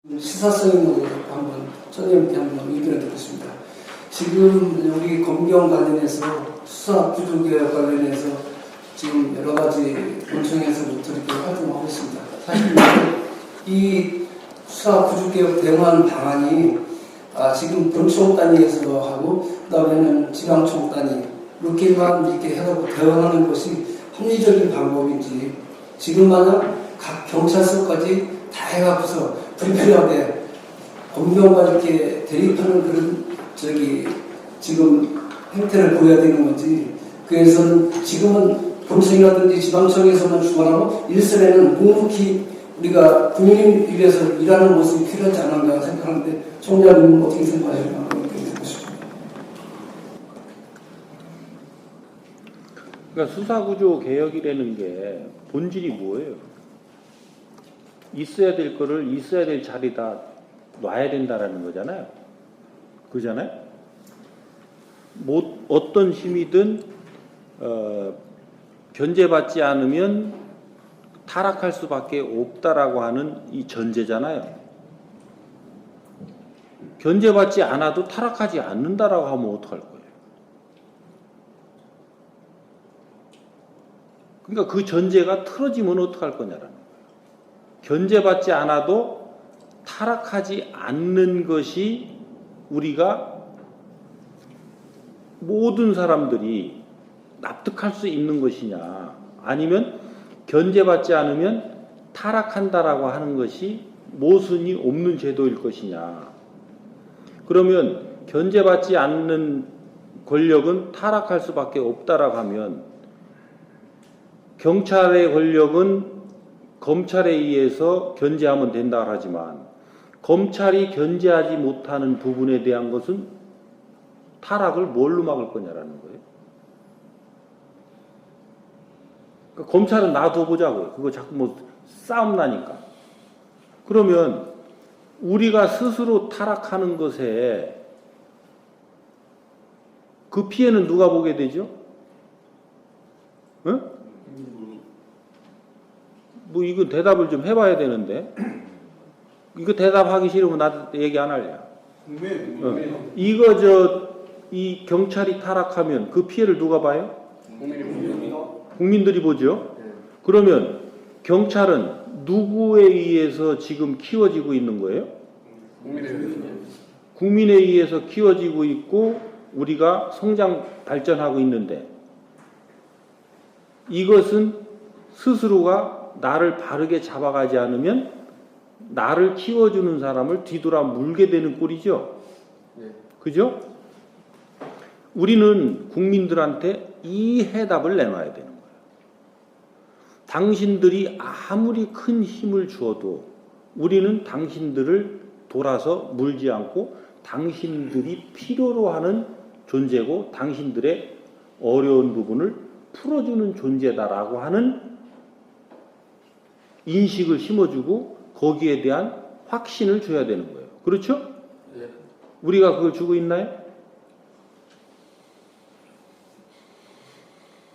시사성 있는 것으로 한번 선생님께 한번 의견을 듣겠습니다. 지금 우리 검경 관련해서 수사 구조개혁 관련해서 지금 여러 가지 본청에서부터 이렇게 활동하고 있습니다. 사실 이 수사 구조개혁 대응하는 방안이 지금 본청 단위에서도 하고 그다음에는 지방청 단위 이렇게만 이렇게 해서 대응하는 것이 합리적인 방법인지 지금 마냥 각 경찰서까지 다 해갖고서 불필요하게 검경과 이렇게 대립하는 그런 지금 행태를 보여야 되는 건지 그래서는 지금은 본청이라든지 지방청에서만 주관하고 일선에는 묵묵히 우리가 국민을 위해서 일하는 모습이 필요하지 않은가 생각하는데 총장님은 어떻게 생각하시는가 듣고 싶습니다. 그러니까 수사구조 개혁이라는 게 본질이 뭐예요? 있어야 될 거를 있어야 될 자리다 놔야 된다라는 거잖아요. 그잖아요? 어떤 힘이든 견제받지 않으면 타락할 수밖에 없다라고 하는 이 전제잖아요. 견제받지 않아도 타락하지 않는다라고 하면 어떡할 거예요? 그러니까 그 전제가 틀어지면 어떡할 거냐라는 거예요. 견제받지 않아도 타락하지 않는 것이 우리가 모든 사람들이 납득할 수 있는 것이냐, 아니면 견제받지 않으면 타락한다라고 하는 것이 모순이 없는 제도일 것이냐. 그러면 견제받지 않는 권력은 타락할 수밖에 없다라고 하면 경찰의 권력은 검찰에 의해서 견제하면 된다 하지만 검찰이 견제하지 못하는 부분에 대한 것은 타락을 뭘로 막을 거냐라는 거예요. 그러니까 검찰은 놔둬보자고요. 그거 자꾸 뭐 싸움 나니까. 그러면 우리가 스스로 타락하는 것에 그 피해는 누가 보게 되죠? 응? 뭐 이거 대답을 좀 해봐야 되는데 이거 대답하기 싫으면 나한테 얘기 안 할래. 이거 이 경찰이 타락하면 그 피해를 누가 봐요? 국민들이 보죠. 그러면 경찰은 누구에 의해서 지금 키워지고 있는 거예요? 국민에 의해서 키워지고 있고 우리가 성장 발전하고 있는데 이것은 스스로가 나를 바르게 잡아가지 않으면 나를 키워주는 사람을 뒤돌아 물게 되는 꼴이죠. 그죠? 우리는 국민들한테 이 해답을 내놔야 되는 거예요. 당신들이 아무리 큰 힘을 주어도 우리는 당신들을 돌아서 물지 않고 당신들이 필요로 하는 존재고 당신들의 어려운 부분을 풀어주는 존재다라고 하는 인식을 심어주고 거기에 대한 확신을 줘야 되는 거예요. 그렇죠? 네. 우리가 그걸 주고 있나요?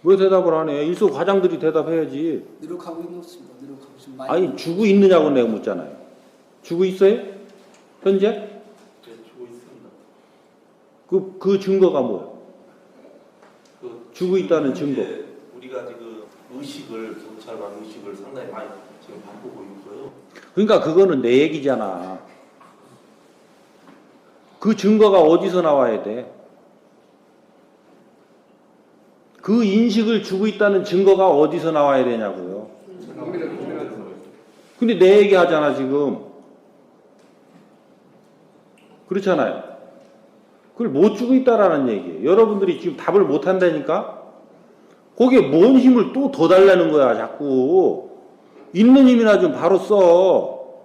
왜 대답을 안 해? 일소 과장들이 대답해야지. 노력하고 있는 것입니다. 노력하고 있습니다. 아니 주고 있느냐고 내가 묻잖아요. 주고 있어요? 현재? 네, 주고 있습니다. 그 증거가 뭐예요? 주고 있다는 증거. 우리가 지금 경찰관 의식을 상당히 많이 지금 바꾸고 있고요. 그러니까 그거는 내 얘기잖아. 그 증거가 어디서 나와야 돼? 그 인식을 주고 있다는 증거가 어디서 나와야 되냐고요. 근데 내 얘기 하잖아 지금. 그렇잖아요. 그걸 못 주고 있다라는 얘기예요. 여러분들이 지금 답을 못 한다니까? 거기에 뭔 힘을 또 더 달라는 거야 자꾸. 있는 힘이나 좀 바로 써.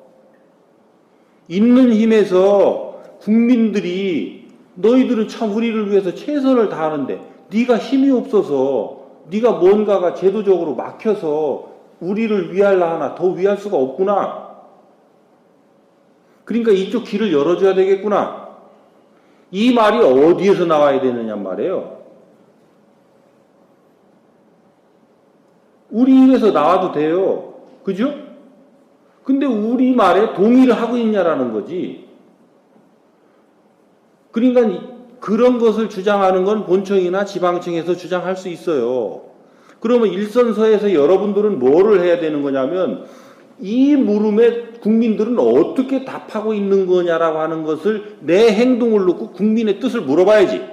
있는 힘에서 국민들이 너희들은 참 우리를 위해서 최선을 다하는데 네가 힘이 없어서 네가 뭔가가 제도적으로 막혀서 우리를 위하려 하나 더 위할 수가 없구나. 그러니까 이쪽 길을 열어줘야 되겠구나. 이 말이 어디에서 나와야 되느냐 말이에요. 우리 입에서 나와도 돼요. 그죠? 근데 우리 말에 동의를 하고 있냐라는 거지. 그러니까 그런 것을 주장하는 건 본청이나 지방청에서 주장할 수 있어요. 그러면 일선서에서 여러분들은 뭐를 해야 되는 거냐면 이 물음에 국민들은 어떻게 답하고 있는 거냐라고 하는 것을 내 행동을 놓고 국민의 뜻을 물어봐야지.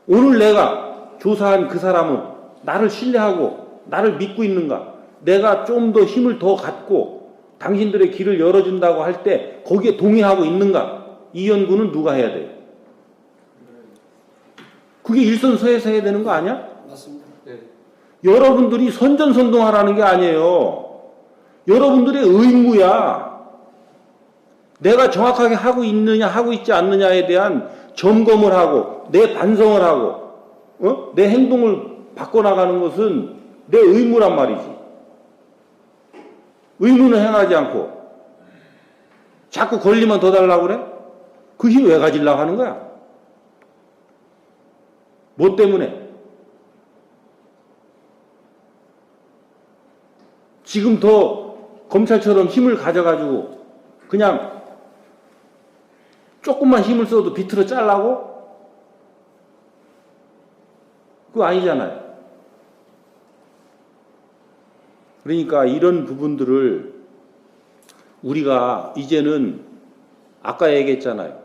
오늘 내가 조사한 그 사람은 나를 신뢰하고 나를 믿고 있는가? 내가 좀 더 힘을 더 갖고 당신들의 길을 열어준다고 할 때 거기에 동의하고 있는가? 이 연구는 누가 해야 돼요? 그게 일선서에서 해야 되는 거 아니야? 맞습니다. 네. 여러분들이 선전선동하라는 게 아니에요. 여러분들의 의무야. 내가 정확하게 하고 있느냐 하고 있지 않느냐에 대한 점검을 하고 내 반성을 하고 내 행동을 바꿔나가는 것은 내 의무란 말이지. 의무는 행하지 않고 자꾸 권리만 더 달라고 그래? 그 힘 왜 가지려고 하는 거야? 뭐 때문에? 지금 더 검찰처럼 힘을 가져가지고 그냥 조금만 힘을 써도 비틀어 잘라고? 그거 아니잖아요. 그러니까 이런 부분들을 우리가 이제는 아까 얘기했잖아요.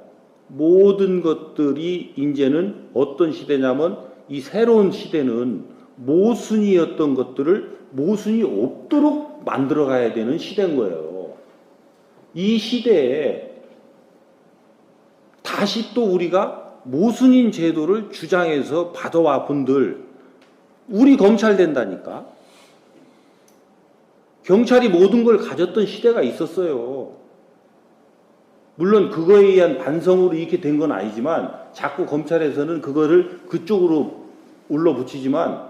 모든 것들이 이제는 어떤 시대냐면 이 새로운 시대는 모순이었던 것들을 모순이 없도록 만들어 가야 되는 시대인 거예요. 이 시대에 다시 또 우리가 모순인 제도를 주장해서 받아와 분들 우리 검찰 된다니까. 경찰이 모든 걸 가졌던 시대가 있었어요. 물론 그거에 의한 반성으로 이렇게 된 건 아니지만 자꾸 검찰에서는 그거를 그쪽으로 올려붙이지만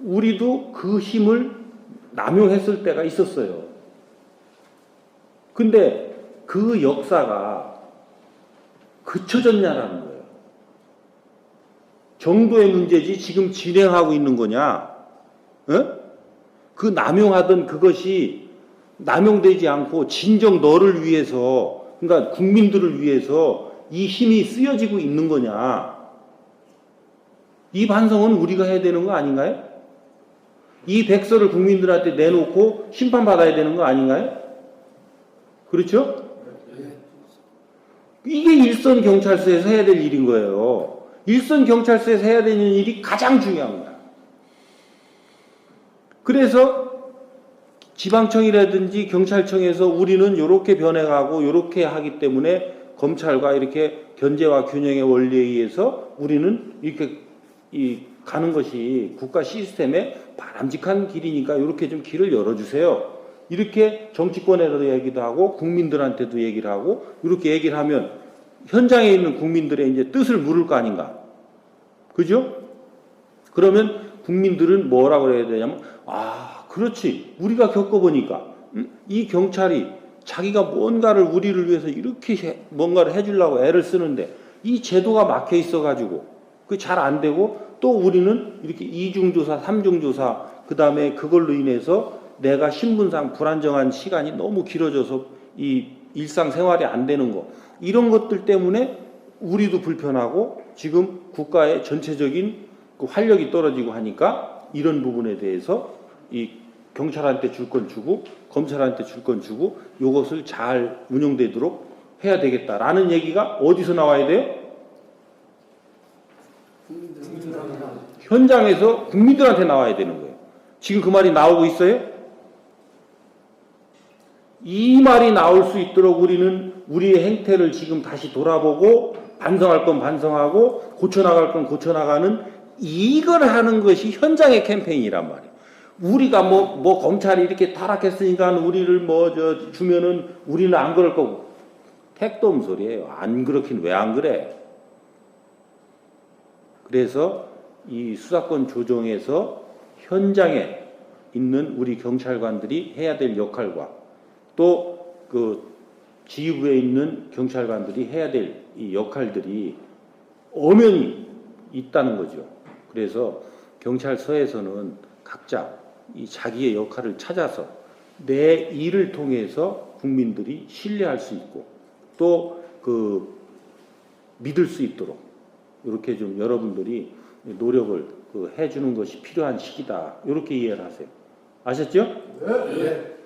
우리도 그 힘을 남용했을 때가 있었어요. 근데 그 역사가 그쳐졌냐라는 거예요. 정도의 문제지 지금 진행하고 있는 거냐? 그 남용하던 그것이 남용되지 않고 진정 너를 위해서 그러니까 국민들을 위해서 이 힘이 쓰여지고 있는 거냐? 이 반성은 우리가 해야 되는 거 아닌가요? 이 백서를 국민들한테 내놓고 심판받아야 되는 거 아닌가요? 그렇죠? 이게 일선 경찰서에서 해야 될 일인 거예요. 일선 경찰서에서 해야 되는 일이 가장 중요한 거야. 그래서 지방청이라든지 경찰청에서 우리는 이렇게 변해가고 이렇게 하기 때문에 검찰과 이렇게 견제와 균형의 원리에 의해서 우리는 이렇게 가는 것이 국가 시스템의 바람직한 길이니까 이렇게 좀 길을 열어주세요. 이렇게 정치권에도 얘기도 하고 국민들한테도 얘기를 하고 이렇게 얘기를 하면 현장에 있는 국민들의 이제 뜻을 물을 거 아닌가. 그죠? 그러면 국민들은 뭐라고 해야 되냐면 그렇지. 우리가 겪어보니까 이 경찰이 자기가 뭔가를 우리를 위해서 이렇게 뭔가를 해주려고 애를 쓰는데 이 제도가 막혀 있어가지고 그게 잘 안 되고 또 우리는 이렇게 이중조사, 삼중조사 그 다음에 그걸로 인해서 내가 신분상 불안정한 시간이 너무 길어져서 이 일상생활이 안 되는 거 이런 것들 때문에 우리도 불편하고 지금 국가의 전체적인 그 활력이 떨어지고 하니까 이런 부분에 대해서 이 경찰한테 줄 건 주고 검찰한테 줄 건 주고 이것을 잘 운영되도록 해야 되겠다라는 얘기가 어디서 나와야 돼요? 현장에서 국민들한테 나와야 되는 거예요. 지금 그 말이 나오고 있어요? 이 말이 나올 수 있도록 우리는 우리의 행태를 지금 다시 돌아보고 반성할 건 반성하고 고쳐나갈 건 고쳐나가는 이걸 하는 것이 현장의 캠페인이란 말이에요. 우리가 뭐 검찰이 이렇게 타락했으니까 우리를 주면은 우리는 안 그럴 거고. 택도 없는 소리예요. 안 그렇긴 왜 안 그래? 그래서 이 수사권 조정에서 현장에 있는 우리 경찰관들이 해야 될 역할과 또 그 지휘부에 있는 경찰관들이 해야 될 이 역할들이 엄연히 있다는 거죠. 그래서 경찰서에서는 각자 이 자기의 역할을 찾아서 내 일을 통해서 국민들이 신뢰할 수 있고 또 그 믿을 수 있도록 이렇게 좀 여러분들이 노력을 해주는 것이 필요한 시기다. 이렇게 이해를 하세요. 아셨죠? 네.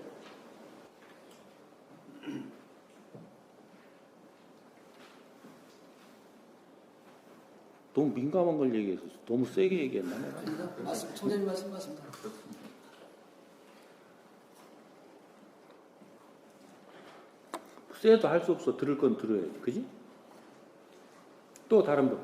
너무 민감한 걸 얘기해서 너무 세게 얘기했나 내가? 아닙니다. 총장님 말씀 맞습니다. 세도 할 수 없어. 들을 건 들어야지. 그지? 또 다른 분.